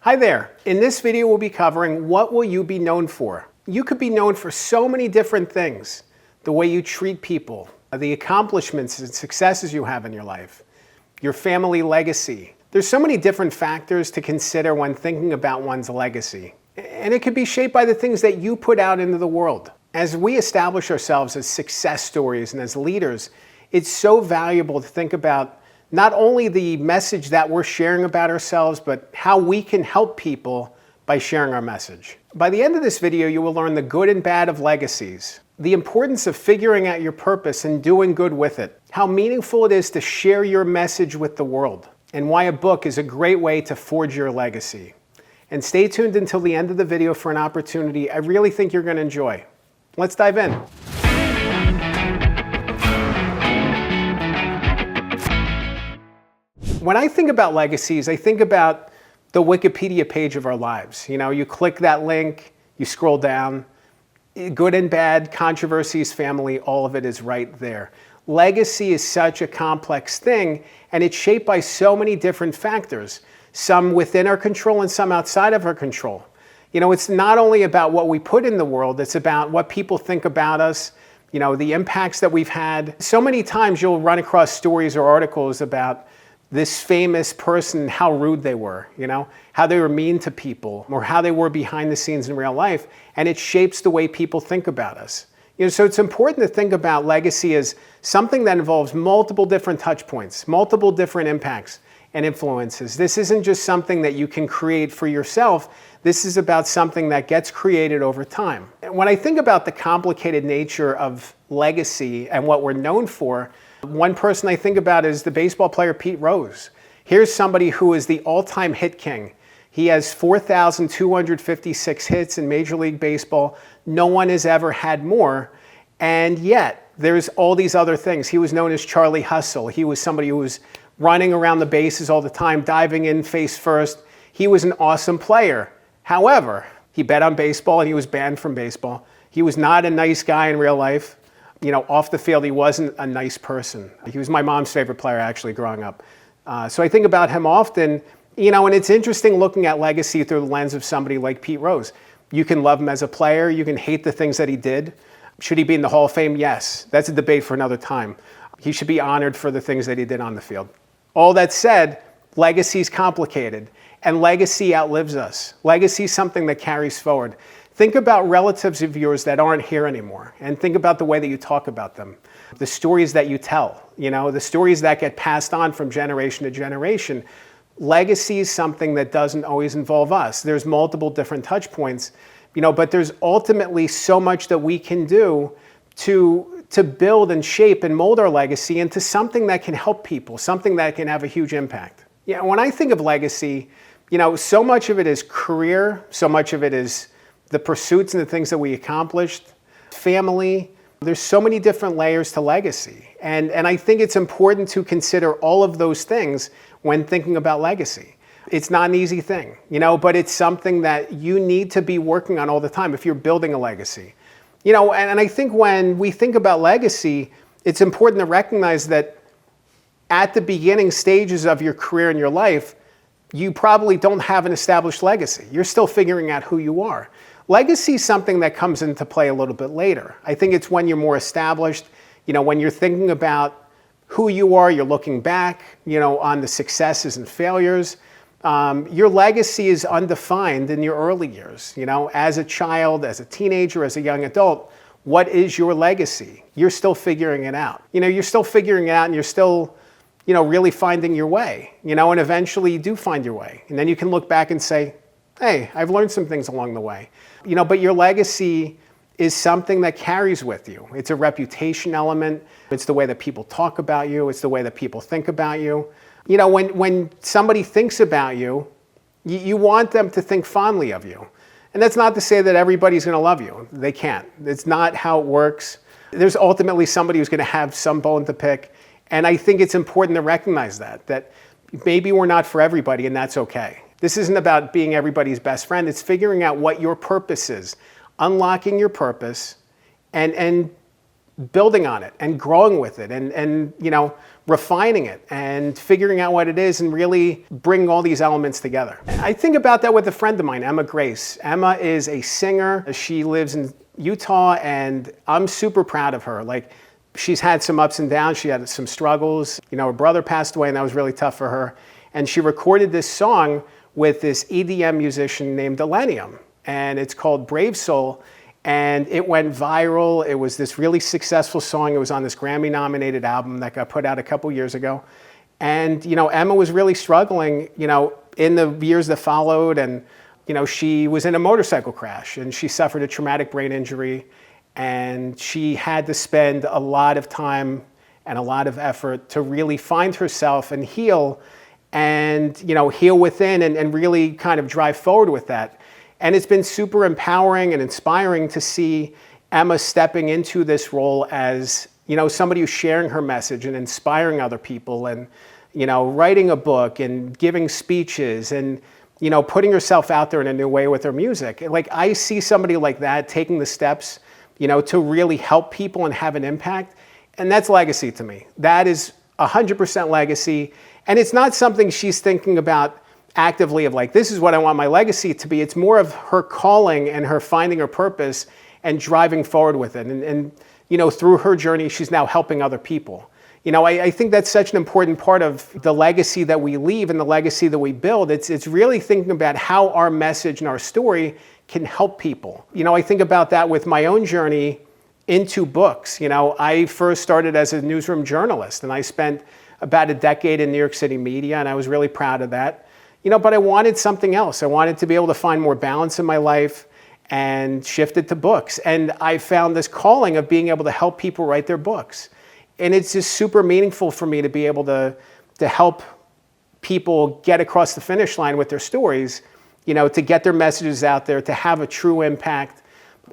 Hi there. In this video, we'll be covering what will you be known for. You could be known for so many different things. The way you treat people, the accomplishments and successes you have in your life, your family legacy. There's so many different factors to consider when thinking about one's legacy. And it could be shaped by the things that you put out into the world. As we establish ourselves as success stories and as leaders, it's so valuable to think about not only the message that we're sharing about ourselves, but how we can help people by sharing our message. By the end of this video, you will learn the good and bad of legacies, the importance of figuring out your purpose and doing good with it, how meaningful it is to share your message with the world, and why a book is a great way to forge your legacy. And stay tuned until the end of the video for an opportunity I really think you're going to enjoy. Let's dive in. When I think about legacies, I think about the Wikipedia page of our lives. You know, you click that link, you scroll down, good and bad, controversies, family, all of it is right there. Legacy is such a complex thing, and it's shaped by so many different factors, some within our control and some outside of our control. You know, it's not only about what we put in the world, it's about what people think about us, you know, the impacts that we've had. So many times you'll run across stories or articles about this famous person, how rude they were, you know, how they were mean to people, or how they were behind the scenes in real life, and it shapes the way people think about us. You know, so it's important to think about legacy as something that involves multiple different touch points, multiple different impacts and influences. This isn't just something that you can create for yourself. This is about something that gets created over time. And when I think about the complicated nature of legacy and what we're known for, one person I think about is the baseball player Pete Rose. Here's somebody who is the all-time hit king. He has 4,256 hits in Major League Baseball. No one has ever had more. And yet, there's all these other things. He was known as Charlie Hustle. He was somebody who was running around the bases all the time, diving in face first. He was an awesome player. However, he bet on baseball and he was banned from baseball. He was not a nice guy in real life. You know, off the field, he wasn't a nice person. He was my mom's favorite player, actually, growing up. So I think about him often, you know, and it's interesting looking at legacy through the lens of somebody like Pete Rose. You can love him as a player. You can hate the things that he did. Should he be in the Hall of Fame? Yes. That's a debate for another time. He should be honored for the things that he did on the field. All that said, legacy is complicated, and legacy outlives us. Legacy is something that carries forward. Think about relatives of yours that aren't here anymore, and think about the way that you talk about them, the stories that you tell, you know, the stories that get passed on from generation to generation. Legacy is something that doesn't always involve us. There's multiple different touch points, you know, but there's ultimately so much that we can do to build and shape and mold our legacy into something that can help people, something that can have a huge impact. Yeah, when I think of legacy, you know, so much of it is career, so much of it is the pursuits and the things that we accomplished, family. There's so many different layers to legacy. And I think it's important to consider all of those things when thinking about legacy. It's not an easy thing, you know, but it's something that you need to be working on all the time if you're building a legacy. You know, and I think when we think about legacy, it's important to recognize that at the beginning stages of your career and your life, you probably don't have an established legacy. You're still figuring out who you are. Legacy is something that comes into play a little bit later. I think it's when you're more established, you know, when you're thinking about who you are, you're looking back, you know, on the successes and failures. Your legacy is undefined in your early years. You know, as a child, as a teenager, as a young adult, what is your legacy? You're still figuring it out. You know, you're still figuring it out, and you're still, you know, really finding your way, you know, and eventually you do find your way. And then you can look back and say, hey, I've learned some things along the way. You know, but your legacy is something that carries with you. It's a reputation element. It's the way that people talk about you. It's the way that people think about you. You know, when somebody thinks about you, you want them to think fondly of you. And that's not to say that everybody's going to love you. They can't. It's not how it works. There's ultimately somebody who's going to have some bone to pick. And I think it's important to recognize that maybe we're not for everybody, and that's okay. This isn't about being everybody's best friend. It's figuring out what your purpose is, unlocking your purpose, and building on it and growing with it and refining it and figuring out what it is and really bringing all these elements together. I think about that with a friend of mine, Emma Grace. Emma is a singer. She lives in Utah, and I'm super proud of her. Like, she's had some ups and downs. She had some struggles. Her brother passed away, and that was really tough for her. And she recorded this song with this EDM musician named Millennium, and it's called Brave Soul. And it went viral. It was this really successful song. It was on this Grammy-nominated album that got put out a couple years ago. And, Emma was really struggling, in the years that followed. And, she was in a motorcycle crash, and she suffered a traumatic brain injury. And she had to spend a lot of time and a lot of effort to really find herself and heal and, heal within and really kind of drive forward with that. And it's been super empowering and inspiring to see Emma stepping into this role as, somebody who's sharing her message and inspiring other people and, writing a book and giving speeches and, putting herself out there in a new way with her music. Like, I see somebody like that taking the steps, to really help people and have an impact. And that's legacy to me. That is 100% legacy. And it's not something she's thinking about actively of like, this is what I want my legacy to be. It's more of her calling and her finding her purpose and driving forward with it. And through her journey, she's now helping other people. I think that's such an important part of the legacy that we leave and the legacy that we build. It's really thinking about how our message and our story can help people. I think about that with my own journey into books. I first started as a newsroom journalist, and I spent about a decade in New York City media, and I was really proud of that. But I wanted something else. I wanted to be able to find more balance in my life and shifted to books. And I found this calling of being able to help people write their books. And it's just super meaningful for me to be able to help people get across the finish line with their stories, to get their messages out there, to have a true impact,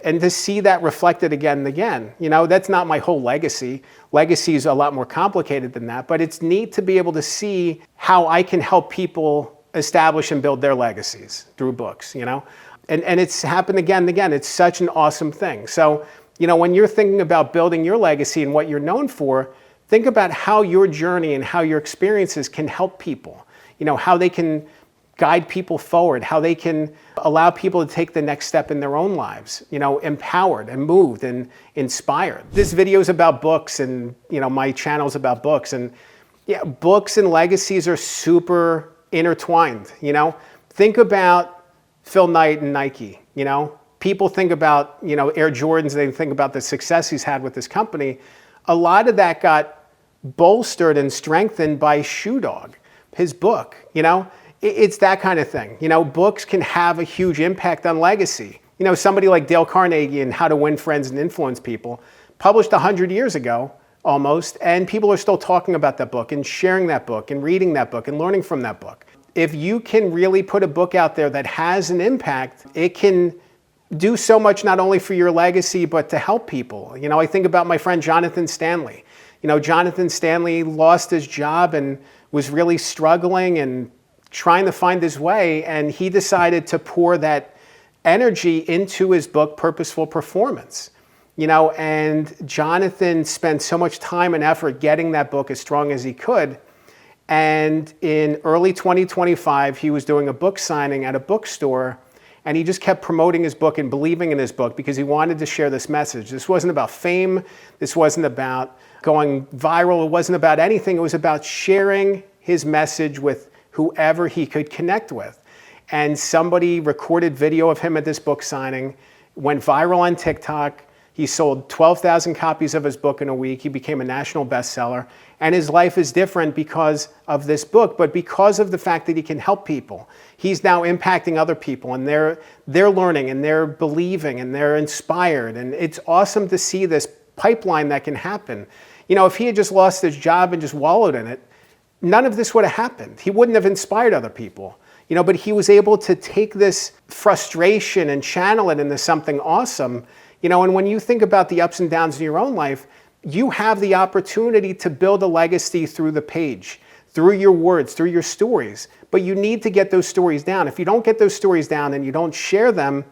and to see that reflected again and again. That's not my whole legacy. Legacy is a lot more complicated than that, but it's neat to be able to see how I can help people establish and build their legacies through books, and it's happened again and again. It's such an awesome thing. So, when you're thinking about building your legacy and what you're known for, think about how your journey and how your experiences can help people, how they can guide people forward, how they can allow people to take the next step in their own lives, empowered and moved and inspired. This video is about books, and, my channel's about books, and books and legacies are super intertwined. Think about Phil Knight and Nike. People think about Air Jordans, they think about the success he's had with this company. A lot of that got bolstered and strengthened by Shoe Dog, his book. It's that kind of thing. Books can have a huge impact on legacy. Somebody like Dale Carnegie and How to Win Friends and Influence People published 100 years ago almost, and people are still talking about that book and sharing that book and reading that book and learning from that book. If you can really put a book out there that has an impact, it can do so much not only for your legacy, but to help people. I think about my friend Jonathan Stanley. Jonathan Stanley lost his job and was really struggling and trying to find his way, and he decided to pour that energy into his book, Purposeful Performance. And Jonathan spent so much time and effort getting that book as strong as he could. And in early 2025, he was doing a book signing at a bookstore, and he just kept promoting his book and believing in his book because he wanted to share this message. This wasn't about fame. This wasn't about going viral. It wasn't about anything. It was about sharing his message with whoever he could connect with. And somebody recorded video of him at this book signing, went viral on TikTok. He sold 12,000 copies of his book in a week. He became a national bestseller. And his life is different because of this book, but because of the fact that he can help people. He's now impacting other people, and they're learning, and they're believing, and they're inspired. And it's awesome to see this pipeline that can happen. If he had just lost his job and just wallowed in it, none of this would have happened. He wouldn't have inspired other people. But he was able to take this frustration and channel it into something awesome. And when you think about the ups and downs in your own life, you have the opportunity to build a legacy through the page, through your words, through your stories. But you need to get those stories down. If you don't get those stories down and you don't share them,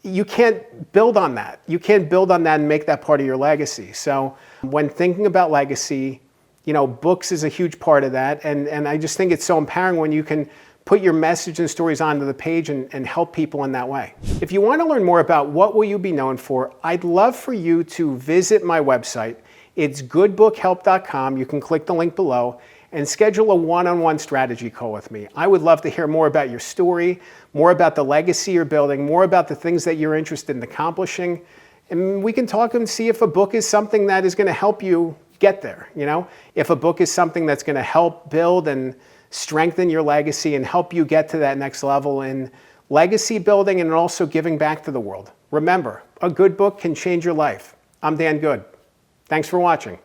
you can't build on that. You can't build on that and make that part of your legacy. So when thinking about legacy, books is a huge part of that. And I just think it's so empowering when you can put your message and stories onto the page and help people in that way. If you want to learn more about what will you be known for, I'd love for you to visit my website. It's goodbookhelp.com. You can click the link below and schedule a one-on-one strategy call with me. I would love to hear more about your story, more about the legacy you're building, more about the things that you're interested in accomplishing. And we can talk and see if a book is something that is going to help you get there. If a book is something that's going to help build and strengthen your legacy and help you get to that next level in legacy building and also giving back to the world. Remember, a good book can change your life. I'm Dan Good. Thanks for watching.